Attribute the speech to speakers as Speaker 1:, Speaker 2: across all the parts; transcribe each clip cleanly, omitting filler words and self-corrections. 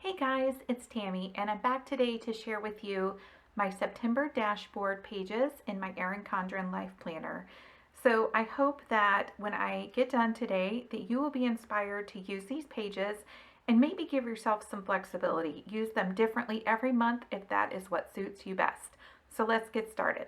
Speaker 1: Hey guys, it's Tammy and I'm back today to share with you my September dashboard pages in my Erin Condren Life Planner. So I hope that when I get done today that you will be inspired to use these pages and maybe give yourself some flexibility. Use them differently every month if that is what suits you best. So let's get started.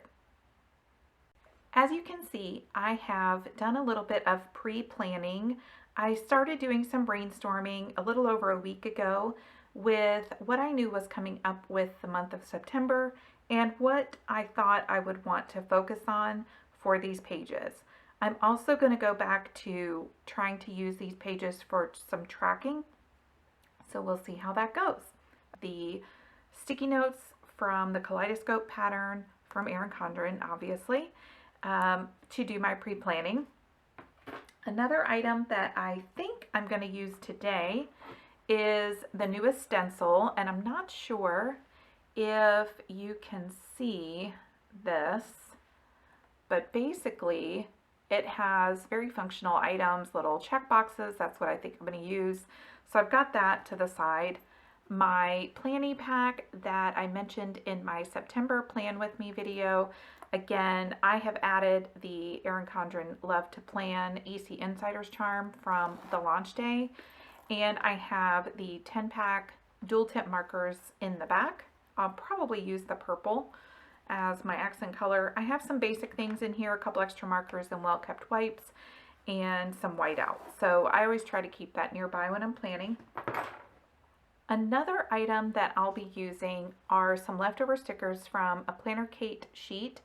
Speaker 1: As you can see, I have done a little bit of pre-planning. I started doing some brainstorming a little over a week ago with what I knew was coming up with the month of September and what I thought I would want to focus on for these pages. I'm also going to go back to trying to use these pages for some tracking, so we'll see how that goes. The sticky notes from the kaleidoscope pattern from Erin Condren, obviously, to do my pre-planning. Another item that I think I'm going to use today is the newest stencil, and I'm not sure if you can see this, but basically it has very functional items, little check boxes. That's what I think I'm going to use. So I've got that to the side. My planning pack that I mentioned in my September Plan With Me video, again, I have added the Erin Condren Love to Plan EC Insider's Charm from the launch day. And I have the 10-pack dual tip markers in the back. I'll probably use the purple as my accent color. I have some basic things in here, a couple extra markers and well-kept wipes, and some whiteout. So I always try to keep that nearby when I'm planning. Another item that I'll be using are some leftover stickers from a Planner Kate sheet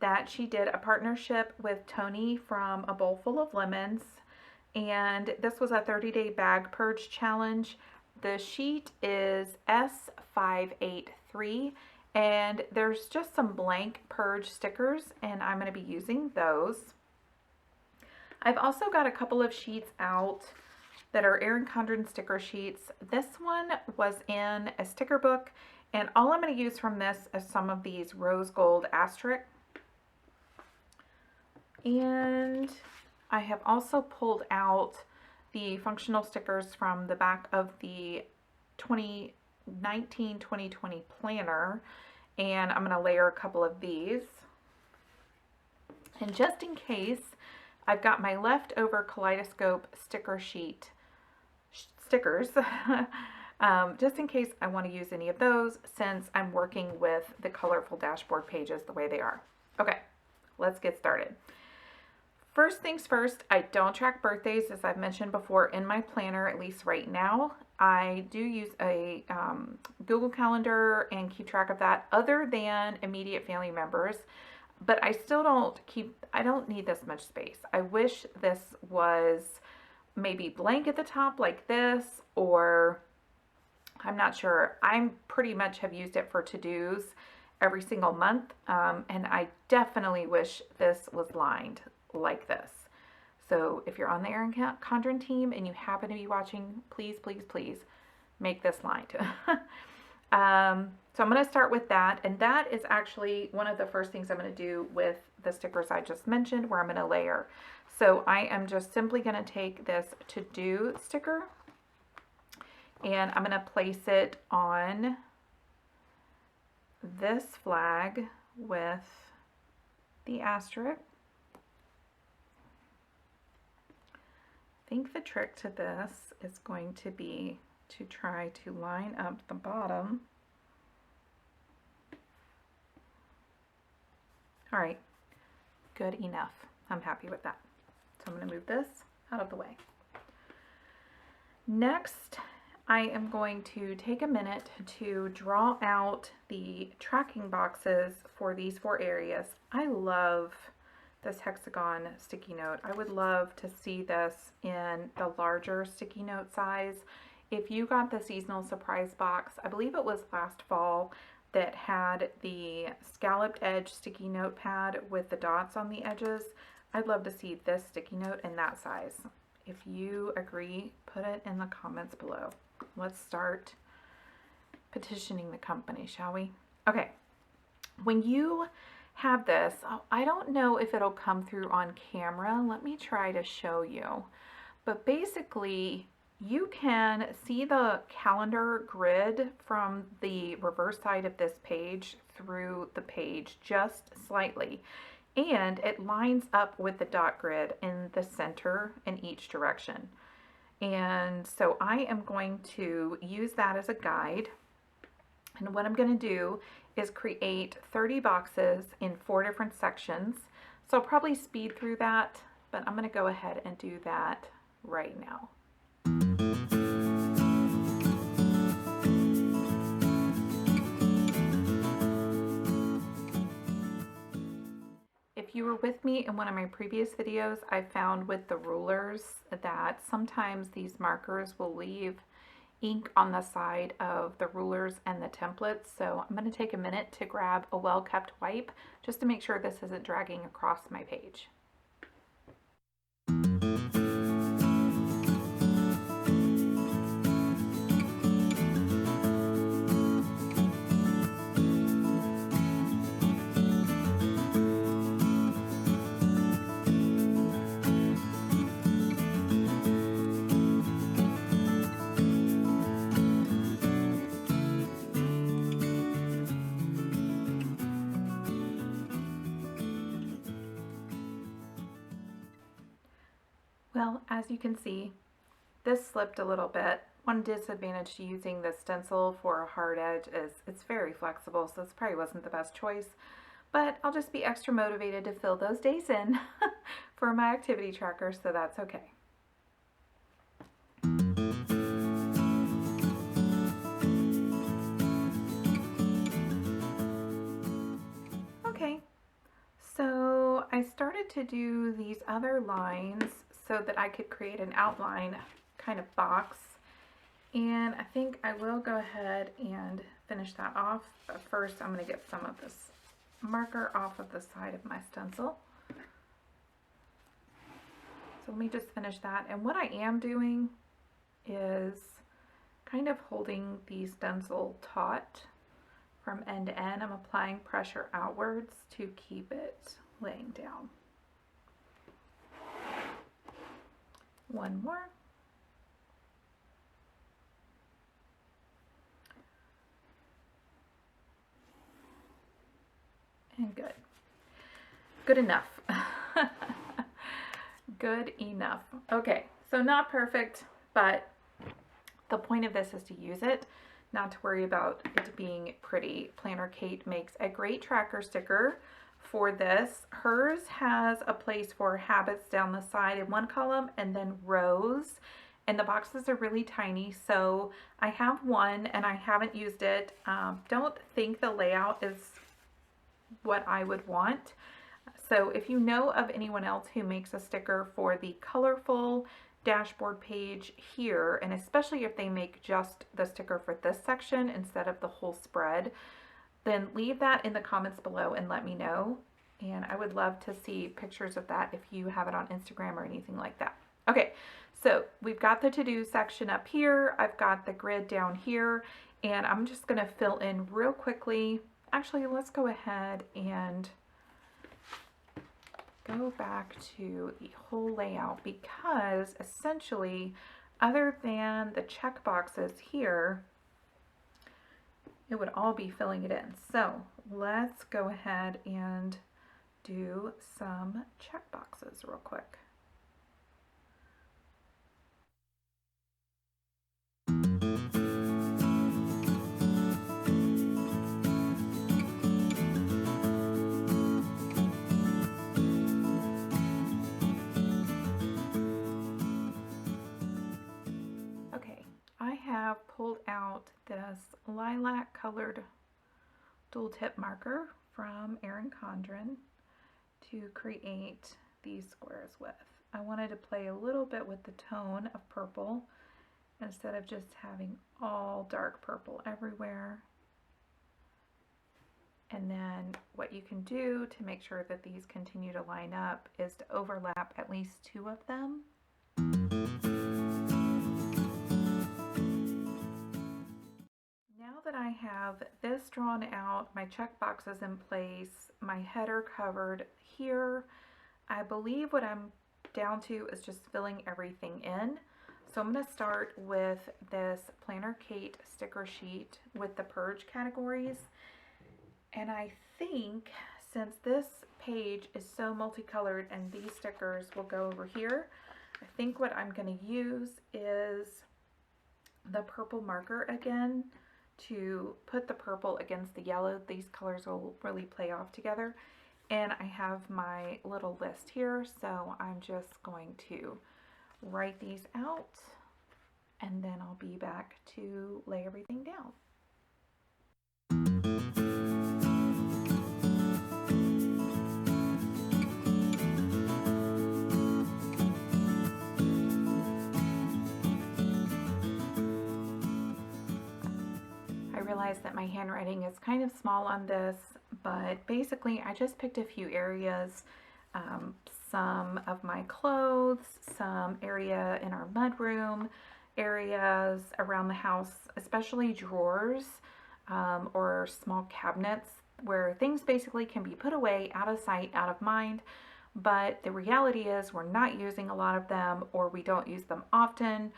Speaker 1: that she did a partnership with Tony from A Bowl Full of Lemons. And this was a 30-day bag purge challenge. The sheet is S583 and there's just some blank purge stickers and I'm going to be using those. I've also got a couple of sheets out that are Erin Condren sticker sheets. This one was in a sticker book and all I'm going to use from this is some of these rose gold asterisk. And I have also pulled out the functional stickers from the back of the 2019-2020 planner, and I'm going to layer a couple of these. And just in case, I've got my leftover kaleidoscope sticker sheet stickers, just in case I want to use any of those since I'm working with the colorful dashboard pages the way they are. Okay, let's get started. First things first, I don't track birthdays, as I've mentioned before in my planner, at least right now. I do use a Google Calendar and keep track of that other than immediate family members, but I still I don't need this much space. I wish this was maybe blank at the top like this, or I'm not sure. I pretty much have used it for to-dos every single month, and I definitely wish this was lined like this. So if you're on the Erin Condren team and you happen to be watching, please, please, please make this lined. So I'm going to start with that, and that is actually one of the first things I'm going to do with the stickers I just mentioned, where I'm going to layer. So I am just simply going to take this to-do sticker and I'm going to place it on this flag with the asterisk. I think the trick to this is going to be to try to line up the bottom. All right, good enough. I'm happy with that. So I'm going to move this out of the way. Next, I am going to take a minute to draw out the tracking boxes for these 4 areas. I love this hexagon sticky note. I would love to see this in the larger sticky note size. If you got the seasonal surprise box, I believe it was last fall, that had the scalloped edge sticky note pad with the dots on the edges, I'd love to see this sticky note in that size. If you agree, put it in the comments below. Let's start petitioning the company, shall we? Okay, when you have this, I don't know if it'll come through on camera. Let me try to show you. But basically, You can see the calendar grid from the reverse side of this page through the page just slightly. And it lines up with the dot grid in the center in each direction. And so I am going to use that as a guide. And what I'm going to do is create 30 boxes in 4 different sections. So I'll probably speed through that, but I'm going to go ahead and do that right now. If you were with me in one of my previous videos, I found with the rulers that sometimes these markers will leave ink on the side of the rulers and the templates. So I'm going to take a minute to grab a well-kept wipe just to make sure this isn't dragging across my page. Well, as you can see, this slipped a little bit. One disadvantage to using this stencil for a hard edge is it's very flexible, so this probably wasn't the best choice. But I'll just be extra motivated to fill those days in for my activity tracker, so that's okay. Okay, so I started to do these other lines so that I could create an outline kind of box. And I think I will go ahead and finish that off. But first I'm going to get some of this marker off of the side of my stencil. So let me just finish that. And what I am doing is kind of holding the stencil taut from end to end. I'm applying pressure outwards to keep it laying down. One more. And good. Good enough. Good enough. Okay, so not perfect, but the point of this is to use it, not to worry about it being pretty. Planner Kate makes a great tracker sticker for this. Hers has a place for habits down the side in one column and then rows, and the boxes are really tiny, so I have one and I haven't used it. Don't think the layout is what I would want. So if you know of anyone else who makes a sticker for the colorful dashboard page here, and especially if they make just the sticker for this section instead of the whole spread, then leave that in the comments below and let me know. And I would love to see pictures of that if you have it on Instagram or anything like that. Okay, so we've got the to-do section up here. I've got the grid down here, and I'm just going to fill in real quickly. Actually, let's go ahead and go back to the whole layout, because essentially, other than the check boxes here, it would all be filling it in. So let's go ahead and do some check boxes real quick. I have pulled out this lilac colored dual tip marker from Erin Condren to create these squares with. I wanted to play a little bit with the tone of purple instead of just having all dark purple everywhere. And then what you can do to make sure that these continue to line up is to overlap at least 2 of them. Now that I have this drawn out, my check boxes in place, my header covered here, I believe what I'm down to is just filling everything in. So I'm going to start with this Planner Kate sticker sheet with the Purge categories. And I think since this page is so multicolored and these stickers will go over here, I think what I'm going to use is the purple marker again to put the purple against the yellow. These colors will really play off together. And I have my little list here, so I'm just going to write these out and then I'll be back to lay everything down. I realize that my handwriting is kind of small on this, but basically I just picked a few areas, some of my clothes, some area in our mudroom, areas around the house, especially drawers or small cabinets where things basically can be put away out of sight, out of mind. But the reality is we're not using a lot of them, or we don't use them often,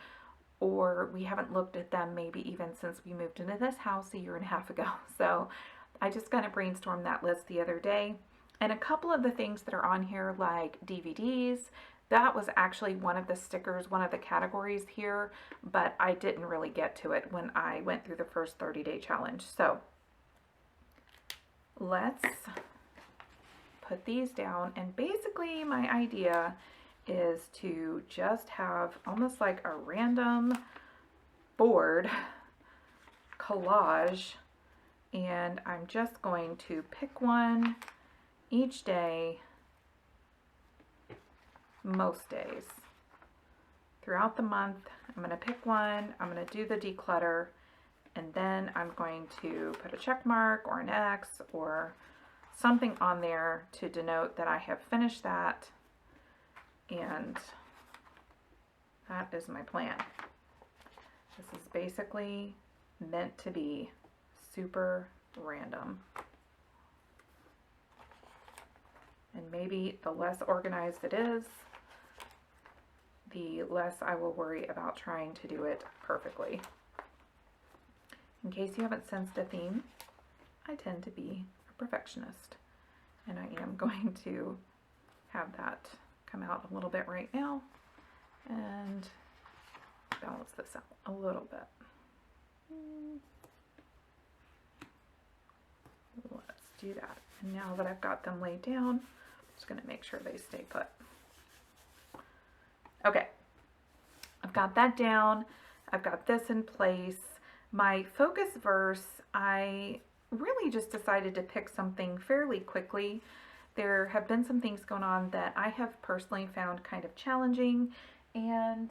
Speaker 1: or we haven't looked at them maybe even since we moved into this house a year and a half ago. So I just kind of brainstormed that list the other day. And a couple of the things that are on here, like DVDs, that was actually one of the stickers, one of the categories here, but I didn't really get to it when I went through the first 30-day challenge. So let's put these down. And basically my idea is to just have almost like a random board collage, and I'm just going to pick one each day, most days. Throughout the month, I'm going to pick one, I'm going to do the declutter, and then I'm going to put a check mark or an X or something on there to denote that I have finished that. And that is my plan. This is basically meant to be super random. And maybe the less organized it is, the less I will worry about trying to do it perfectly. In case you haven't sensed a theme, I tend to be a perfectionist. And I am going to have that come out a little bit right now and balance this out a little bit. Let's do that. And now that I've got them laid down, I'm just going to make sure they stay put. Okay, I've got that down. I've got this in place. My focus verse, I really just decided to pick something fairly quickly. There have been some things going on that I have personally found kind of challenging, and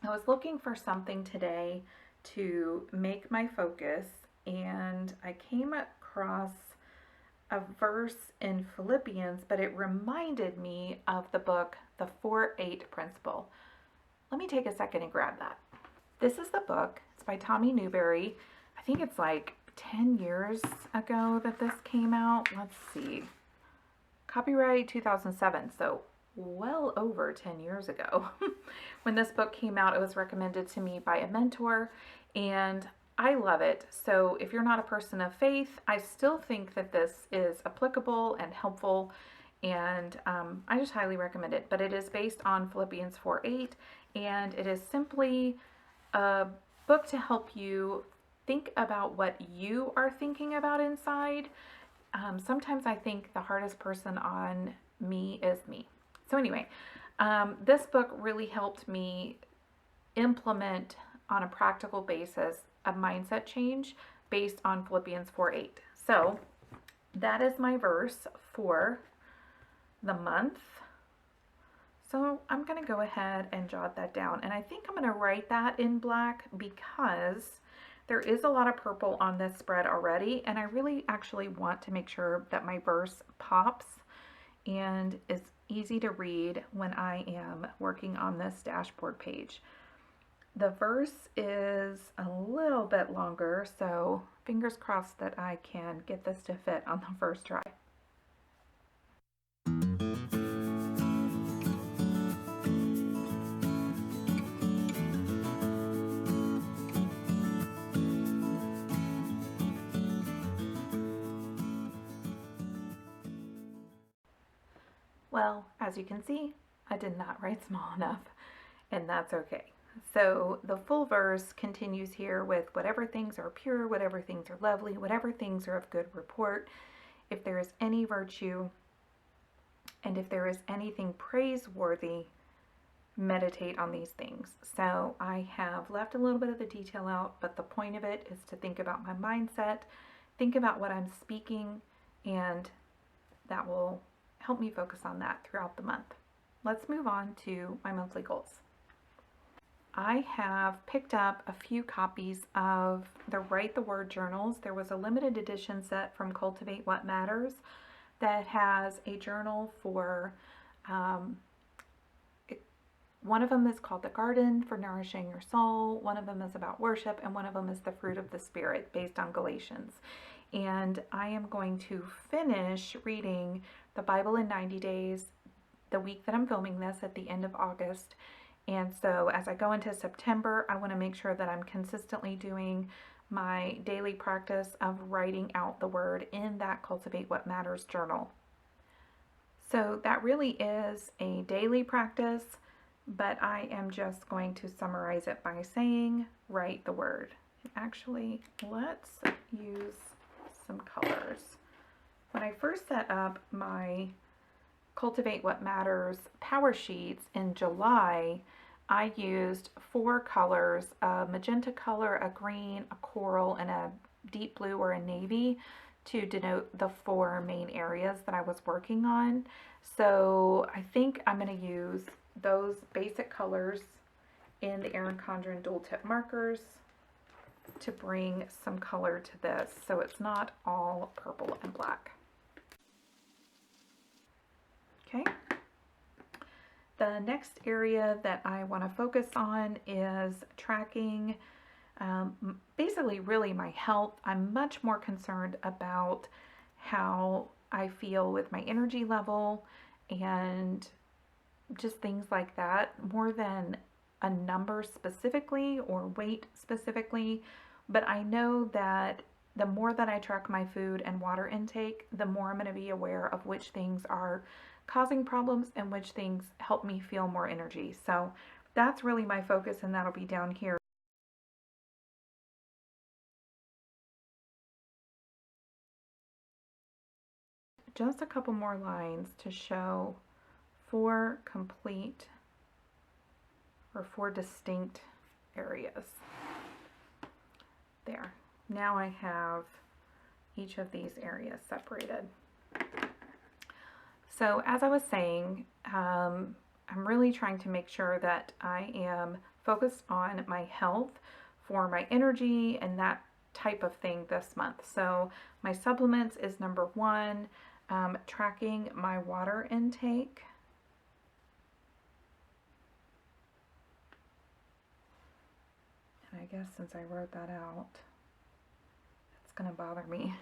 Speaker 1: I was looking for something today to make my focus, and I came across a verse in Philippians, but it reminded me of the book, The 4-8 Principle. Let me take a second and grab that. This is the book. It's by Newberry. I think it's like 10 years ago that this came out. Let's see. Copyright 2007, so well over 10 years ago. When this book came out, it was recommended to me by a mentor, and I love it. So if you're not a person of faith, I still think that this is applicable and helpful, and I just highly recommend it. But it is based on Philippians 4:8, and it is simply a book to help you think about what you are thinking about inside. Sometimes I think the hardest person on me is me. So anyway, this book really helped me implement on a practical basis a mindset change based on Philippians 4:8. So that is my verse for the month. So I'm going to go ahead and jot that down. And I think I'm going to write that in black because there is a lot of purple on this spread already, and I really actually want to make sure that my verse pops and is easy to read when I am working on this dashboard page. The verse is a little bit longer, so fingers crossed that I can get this to fit on the first try. Well, as you can see, I did not write small enough, and that's okay. So the full verse continues here with whatever things are pure, whatever things are lovely, whatever things are of good report, if there is any virtue, and if there is anything praiseworthy, meditate on these things. So I have left a little bit of the detail out, but the point of it is to think about my mindset, think about what I'm speaking, and that will help me focus on that throughout the month. Let's move on to my monthly goals. I have picked up a few copies of the Write the Word journals. There was a limited edition set from Cultivate What Matters that has a journal for, one of them is called The Garden for Nourishing Your Soul, one of them is about worship, and one of them is the Fruit of the Spirit based on Galatians. And I am going to finish reading the Bible in 90 days the week that I'm filming this at the end of August. And so as I go into September, I want to make sure that I'm consistently doing my daily practice of writing out the word in that Cultivate What Matters journal. So that really is a daily practice, but I am just going to summarize it by saying, write the word. Actually, let's use some colors. When I first set up my Cultivate What Matters power sheets in July, I used 4 colors, a magenta color, a green, a coral, and a deep blue or a navy to denote the 4 main areas that I was working on. So I think I'm going to use those basic colors in the Erin Condren dual tip markers to bring some color to this so it's not all purple and black. Okay. The next area that I want to focus on is tracking basically really my health. I'm much more concerned about how I feel with my energy level and just things like that more than a number specifically or weight specifically. But I know that the more that I track my food and water intake, the more I'm going to be aware of which things are causing problems and which things help me feel more energy. So that's really my focus, and that'll be down here. Just a couple more lines to show 4 complete or 4 distinct areas. There. Now I have each of these areas separated. So as I was saying, I'm really trying to make sure that I am focused on my health for my energy and that type of thing this month. So my supplements is number 1, tracking my water intake. And I guess since I wrote that out, it's going to bother me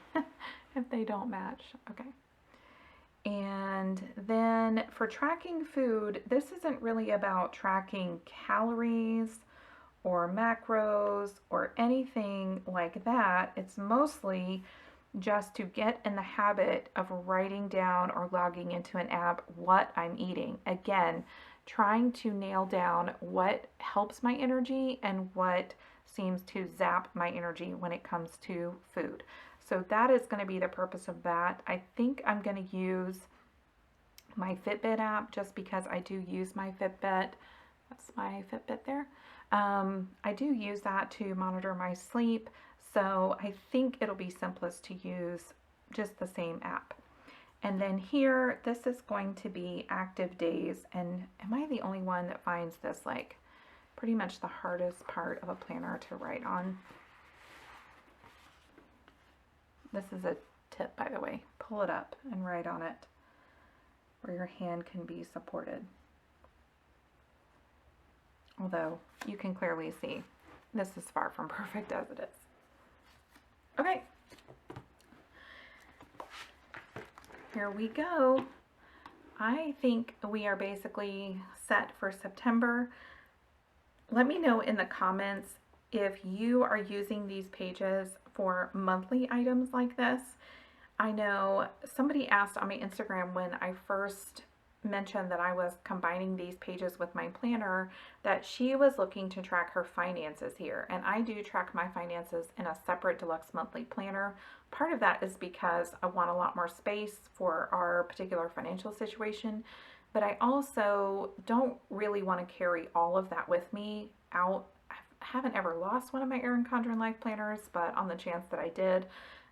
Speaker 1: if they don't match. Okay. And then for tracking food, this isn't really about tracking calories or macros or anything like that. It's mostly just to get in the habit of writing down or logging into an app what I'm eating. Again, trying to nail down what helps my energy and what seems to zap my energy when it comes to food. So that is going to be the purpose of that. I think I'm going to use my Fitbit app just because I do use my Fitbit. That's my Fitbit there. I do use that to monitor my sleep. So I think it'll be simplest to use just the same app. And then here, this is going to be active days. And am I the only one that finds this like pretty much the hardest part of a planner to write on? This is a tip, by the way. Pull it up and write on it where your hand can be supported. Although you can clearly see this is far from perfect as it is. Okay. Here we go. I think we are basically set for September. Let me know in the comments if you are using these pages for monthly items like this. I know somebody asked on my Instagram when I first mentioned that I was combining these pages with my planner, that she was looking to track her finances here. And I do track my finances in a separate deluxe monthly planner. Part of that is because I want a lot more space for our particular financial situation, but I also don't really want to carry all of that with me out. I haven't ever lost one of my Erin Condren Life Planners, but on the chance that I did,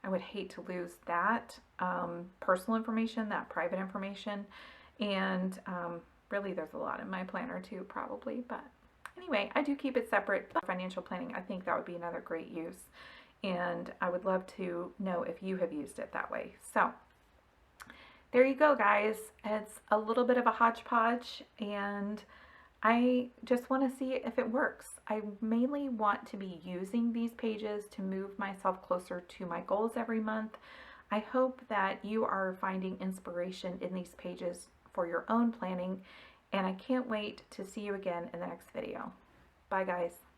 Speaker 1: I would hate to lose that personal information, that private information. And really, there's a lot in my planner too, probably. But anyway, I do keep it separate. Financial planning, I think that would be another great use. And I would love to know if you have used it that way. So there you go, guys. It's a little bit of a hodgepodge, and I just want to see if it works. I mainly want to be using these pages to move myself closer to my goals every month. I hope that you are finding inspiration in these pages for your own planning, and I can't wait to see you again in the next video. Bye, guys.